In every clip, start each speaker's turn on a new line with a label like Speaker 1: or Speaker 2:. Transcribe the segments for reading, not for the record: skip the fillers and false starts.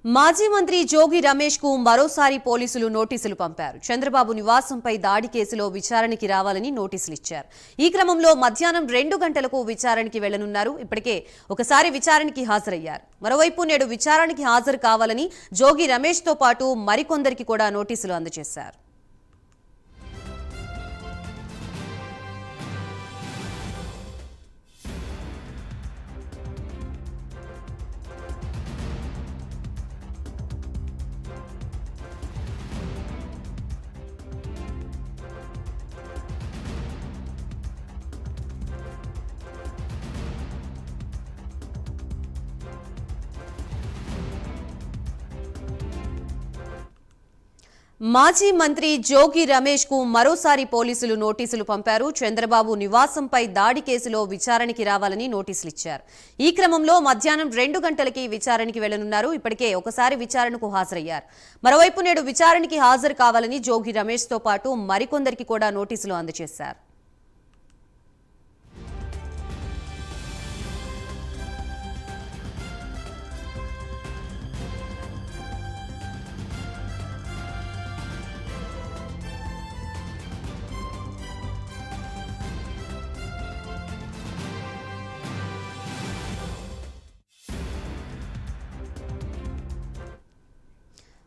Speaker 1: మాజీ మంత్రి జోగి రమేష్ కు మరోసారి పోలీసులు నోటీసులు పంపారు. చంద్రబాబు నివాసంపై దాడి కేసులో విచారణకి రావాలని నోటీసులు ఇచ్చారు. ఈ క్రమంలో మధ్యాహ్నం 2 గంటలకు విచారణకి వెళ్లనున్నారు. ఇప్పటికే ఒకసారి విచారణకి హాజరయ్యారు. మరోవైపు నేడు విచారణకి హాజరు కావాలని జోగి రమేష్ తో పాటు మరికొందరికి కూడా నోటీసులు అందజేశారు. మాజీ మంత్రి జోగి రమేష్ కు మరోసారి పోలీసులు నోటీసులు పంపారు. చంద్రబాబు నివాసంపై దాడి కేసులో విచారణకి రావాలని నోటీసులు ఇచ్చారు. ఈ క్రమంలో మధ్యాహ్నం 2 గంటలకి విచారణకి వెళ్లనున్నారు. ఇప్పటికే ఒకసారి విచారణకు హాజరయ్యారు. మరోవైపు నేడు విచారణకి హాజరు కావాలని జోగి రమేష్ తో పాటు మరికొందరికి కూడా నోటీసులు అందజేశారు.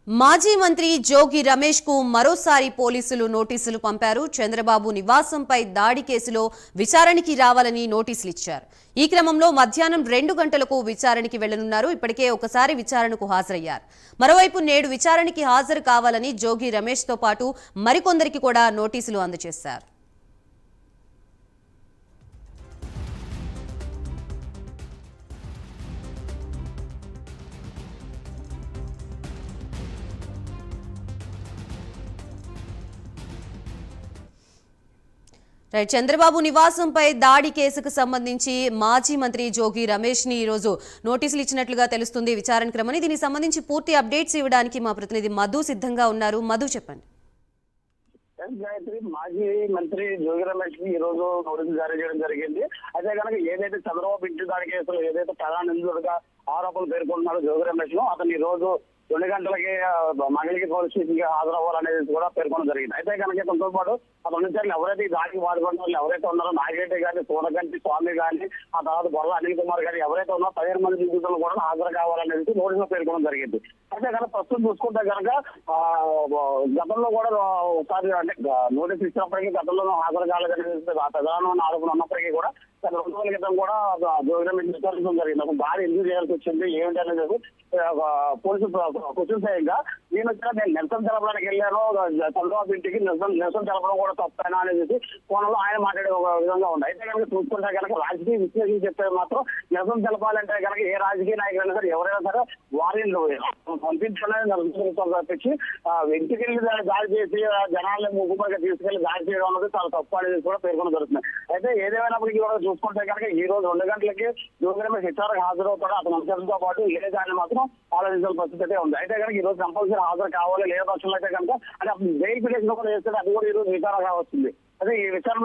Speaker 1: మాజీ మంత్రి జోగి రమేష్ కు మరోసారి పోలీసులు నోటీసులు పంపారు. చంద్రబాబు నివాసంపై దాడి కేసులో విచారణకి రావాలని నోటీసులు ఇచ్చారు. ఈ క్రమంలో మధ్యాహ్నం 2 గంటలకు విచారణకి వెళ్లనున్నారు. ఇప్పటికే ఒకసారి విచారణకు హాజరయ్యారు. మరోవైపు నేడు విచారణకి హాజరు కావాలని జోగి రమేష్ తో పాటు మరికొందరికి కూడా నోటీసులు అందజేశారు. చంద్రబాబు నివాసంపై దాడి కేసుకు సంబంధించి మాజీ మంత్రి జోగి రమేష్ ని ఈరోజు నోటీసులు ఇచ్చినట్లుగా తెలుస్తుంది విచారణ క్రమని. దీనికి సంబంధించి పూర్తి అప్డేట్స్ ఇవ్వడానికి మా ప్రతినిధి మధు సిద్ధంగా ఉన్నారు. మధు, చెప్పండి.
Speaker 2: మాజీ మంత్రి జోగి రమేష్ కి ఈ రోజు నోటీసులు జారీ చేయడం జరిగింది. అయితే కనుక ఏదైతే చంద్రబాబు ఇంటి దాడి కేసులో ఏదైతే ప్రధాన నిందితుడుగా ఆరోపణలు పేర్కొంటున్నారో జోగి రమేష్ ను, అతను ఈ రోజు 2 గంటలకి మంగళగిరి పోలీస్ స్టేషన్ కి హాజరవ్వాలనేది కూడా పేర్కొనడం జరిగింది. అయితే కనుక ఇతనితో పాటు అతని నుంచి ఎవరైతే ఈ దాడికి బాధపడిన వాళ్ళు ఎవరైతే ఉన్నారో నాగిరెడ్డి గాని, సూరగంటి స్వామి గాని, ఆ తర్వాత బొల్ల అనిల్ కుమార్ గాని ఎవరైతే ఉన్నారో 15 మంది నిందితులు కూడా హాజరు కావాలనేది నోటీసులో పేర్కొనడం జరిగింది. అయితే కనుక ప్రస్తుతం చూసుకుంటే కనుక గతంలో కూడా ఒకసారి అంటే నోటీసు ఇచ్చినప్పటికీ గతంలో హాజరు కాలేదనేది ప్రధానమైన ఆరోపణ ఉన్నప్పటికీ కూడా 2 రోజుల క్రితం కూడా జోగి రమేష్ విచారించడం జరిగింది. ఒక దాడి ఎందుకు చేయాల్సి వచ్చింది ఏమిటి అనేది పోలీసులు క్వశ్చన్స్ అయ్యాక నేను వచ్చినా నేను నిరసన తెలపడానికి వెళ్ళాను, చంద్రబాబు ఇంటికి నిరసన తెలపడం కూడా తప్పైనా అనేది కోణంలో ఆయన మాట్లాడే ఒక విధంగా ఉంది. అయితే కనుక చూసుకుంటే కనుక రాజకీయ విశ్లేషణ చెప్తే మాత్రం నిరసన తెలపాలంటే కనుక ఏ రాజకీయ నాయకులైనా సరే ఎవరైనా సరే వారిని పంపించాలని నిరసన తప్పించి ఇంటికి వెళ్ళి దాడి చేసి జనాల్ని ముగ్గుమరిగా తీసుకెళ్లి దాడి చేయడం అనేది చాలా తప్పు అనేది కూడా పేర్కొనడం జరుగుతుంది. అయితే ఏదేమైనప్పటికీ కూడా చూసుకుంటే కనుక ఈ రోజు 2 గంటలకి జోగి రమేష్ విచారణకు హాజరవుతాడు. అతని అంశంతో పాటు ఏ దాన్ని మాత్రం ఆలోచించాల్సిన పరిస్థితి అయితే ఉంది. అయితే కనుక ఈ రోజు కంపల్సరీ హాజరు కావాలి, లేదా పక్షంలో అయితే కనుక అంటే బెయిల్ పిటిషన్ కూడా వేస్తే అది కూడా ఈ రోజు విచారణ కావస్తుంది. అదే ఈ విచారణ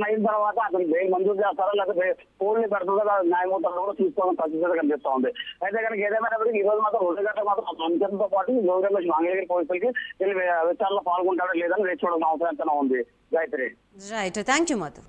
Speaker 2: అయిన తర్వాత అతనికి బెయిల్ మంజూరు చేస్తారా లేకపోతే పోల్ని పెడుతుందా న్యాయమూర్తులు కూడా తీసుకోవాలని పరిస్థితి కనిపిస్తూ ఉంది. అయితే కనుక ఏదేమైనప్పటికీ ఈ రోజు మాత్రం 2 గంటల మాత్రం అంశంతో పాటు జోగి రమేష్ మంగళగిరి పోలీసులకి వెళ్ళి విచారణలో పాల్గొంటాడో లేదని వేచి చూడాల్సిన అవసరం ఎంతైనా ఉంది. Gayatri.
Speaker 1: Right, thank you Madhu.